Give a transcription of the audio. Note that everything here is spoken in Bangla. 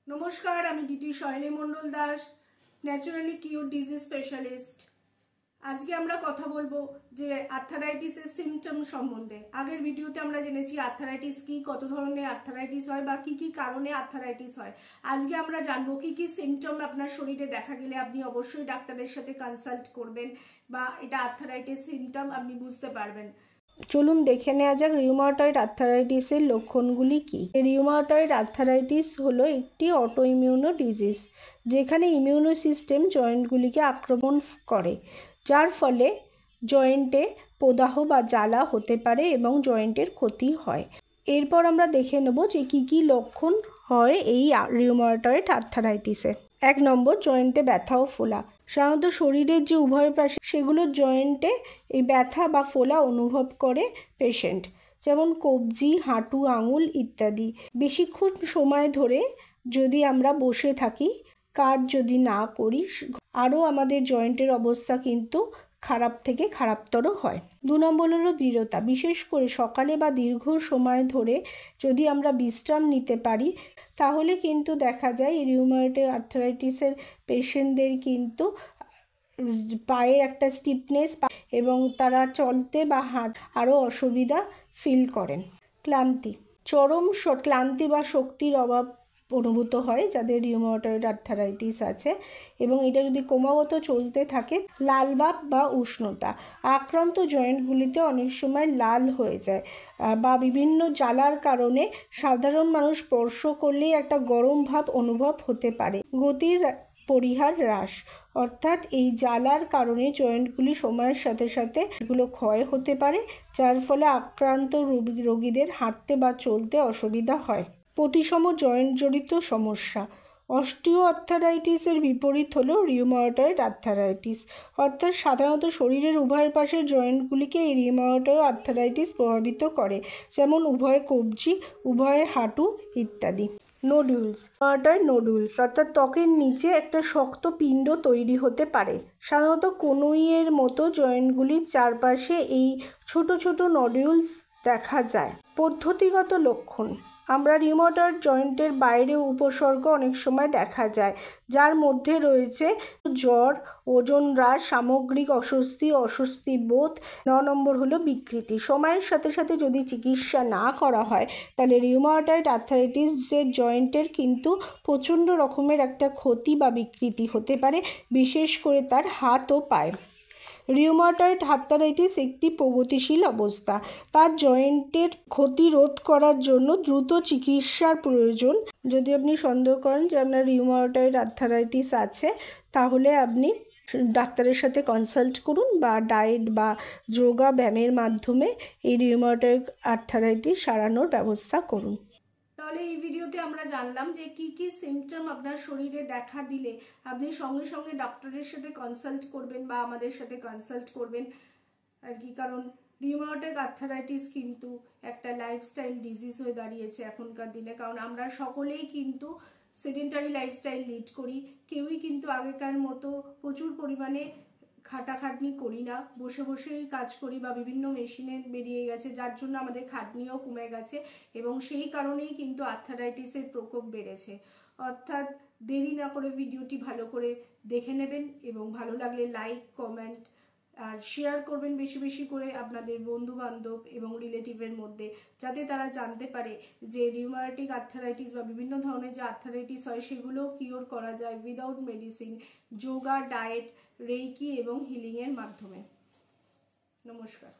नमस्कार, आमी डीटी शैली मंडल दास, ন্যাচারালি কিউর ডিজিজ স্পেশালিস্ট। আজকে আমরা কথা বলবো যে আর্থারাইটিসের সিমটম সম্বন্ধে। আগের ভিডিওতে আমরা জেনেছি আর্থারাইটিস কি, কত ধরনের আর্থারাইটিস হয় বা কি কি কারণে আর্থারাইটিস হয়। আজকে আমরা জানবো কি কি সিমটম আপনার শরীরে দেখা গেলে আপনি অবশ্যই ডাক্তারের সাথে কনসাল্ট করবেন বা এটা আর্থারাইটিস সিমটম আপনি বুঝতে পারবেন। চলুন দেখে নেওয়া যাক রিউমাটয়েড আর্থারাইটিসের লক্ষণগুলি কি। রিউমাটয়েড আর্থারাইটিস হলো একটি অটোইমিউনো ডিজিজ, যেখানে ইমিউনো সিস্টেম জয়েন্টগুলিকে আক্রমণ করে, যার ফলে জয়েন্টে প্রদাহ বা জ্বালা হতে পারে এবং জয়েন্টের ক্ষতি হয়। এরপর আমরা দেখে নেব যে কি কি লক্ষণ হয় এই রিউমাটয়েড আর্থারাইটিসে। 1 নম্বর, জয়েন্টে ব্যথা ও ফোলা। সাধারণত শরীরের যে উভয় পাশে সেগুলোর জয়েন্টে এই ব্যথা বা ফোলা অনুভব করে পেশেন্ট, যেমন কবজি, হাঁটু, আঙুল ইত্যাদি। বেশিক্ষণ সময় ধরে যদি আমরা বসে থাকি, কাজ যদি না করি, আরও আমাদের জয়েন্টের অবস্থা কিন্তু খারাপ থেকে খারাপতর হয়। 2 নম্বর হলো দৃঢ়তা। বিশেষ করে সকালে বা দীর্ঘ সময় ধরে যদি আমরা বিশ্রাম নিতে পারি, তাহলে কিন্তু দেখা যায় রিউমাটয়েড আর্থারাইটিসের পেশেন্টদের কিন্তু পায়ের একটা স্টিফনেস এবং তারা চলতে বা আরও অসুবিধা ফিল করেন। ক্লান্তি, চরম ক্লান্তি বা শক্তির অভাব অনুভূত হয় যাদের রিউমাটয়েড আর্থারাইটিস আছে, এবং এটা যদি ক্রমাগত চলতে থাকে। লালভাব বা উষ্ণতা, আক্রান্ত জয়েন্টগুলিতে অনেক সময় লাল হয়ে যায় বা বিভিন্ন জ্বালার কারণে সাধারণ মানুষ স্পর্শ করলেই একটা গরম ভাব অনুভব হতে পারে। গতির পরিহার হ্রাস, অর্থাৎ এই জ্বালার কারণে জয়েন্টগুলি সময়ের সাথে সাথে এগুলো ক্ষয় হতে পারে, যার ফলে আক্রান্ত রোগীদের হাঁটতে বা চলতে অসুবিধা হয়। প্রতিসম জয়েন্ট জড়িত সমস্যা। অস্টিও আর্থারাইটিসের বিপরীত হলো রিউমাটয়েড আর্থারাইটিস, অর্থাৎ সাধারণত শরীরের উভয় পাশের জয়েন্টগুলিকে এই রিউমাটয়েড আর্থারাইটিস প্রভাবিত করে, যেমন উভয় কবজি, উভয় হাঁটু ইত্যাদি। নোডুলস, রিউমাটয়েড নোডুলস, অর্থাৎ ত্বকের নিচে একটা শক্ত পিণ্ড তৈরি হতে পারে। সাধারণত কনুইয়ের মতো জয়েন্টগুলির চারপাশে এই ছোট ছোট নোডুলস দেখা যায়। পদ্ধতিগত লক্ষণ, আমরা রিউমাটয়েড জয়েন্টের বাইরে উপসর্গ অনেক সময় দেখা যায়, যার মধ্যে রয়েছে জ্বর, ওজন হ্রাস, সামগ্রিক অস্বস্তি বোধ। 9 নম্বর হলো বিকৃতি। সময়ের সাথে সাথে যদি চিকিৎসা না করা হয়, তাহলে রিউমাটয়েড আর্থারাইটিসের জয়েন্টের কিন্তু প্রচণ্ড রকমের একটা ক্ষতি বা বিকৃতি হতে পারে, বিশেষ করে তার হাত ও পায়ে। রিউমাটয়েড আর্থারাইটিস একটি প্রগতিশীল অবস্থা, তার জয়েন্টের ক্ষতি রোধ করার জন্য দ্রুত চিকিৎসার প্রয়োজন। যদি আপনি সন্দেহ করেন যে আপনার রিউমাটয়েড আর্থারাইটিস আছে, তাহলে আপনি ডাক্তারের সাথে কনসাল্ট করুন বা ডায়েট বা যোগা ব্যায়ামের মাধ্যমে এই রিউমাটয়েড আর্থারাইটিস সারানোর ব্যবস্থা করুন। তাহলে এই ভিডিওতে আমরা জানলাম যে কি কি সিমটম আপনার শরীরে দেখা দিলে আপনি সঙ্গে সঙ্গে ডক্টরের সাথে কনসাল্ট করবেন বা আমাদের সাথে কনসাল্ট করবেন আর কি। কারণ রিউমাটয়েড আর্থারাইটিস কিন্তু একটা লাইফস্টাইল ডিজিজ হয়ে দাঁড়িয়েছে এখনকার দিনে, কারণ আমরা সকলেই কিন্তু সেডেন্টারি লাইফস্টাইল লিড করি। কেউই কিন্তু আগেকার মতো প্রচুর পরিমাণে খাটাখাটনি করি না, বসে বসেই কাজ করি বা বিভিন্ন মেশিনে বেরিয়ে গেছে, যার জন্য আমাদের খাটনিও কমে গেছে এবং সেই কারণেই কিন্তু আর্থারাইটিসের প্রকোপ বেড়েছে। অর্থাৎ দেরি না করে ভিডিওটি ভালো করে দেখে নেবেন এবং ভালো লাগলে লাইক, কমেন্ট আর শেয়ার করবেন বেশি বেশি করে আপনাদের বন্ধু বান্ধব এবং রিলেটিভের মধ্যে, যাতে তারা জানতে পারে যে রিউমাটয়েড আর্থারাইটিস বা বিভিন্ন ধরনের যে আর্থারাইটিস হয় সেগুলো কিওর করা যায় without medicine, yoga, diet, reiki এবং হিলিংয়ের মাধ্যমে। নমস্কার।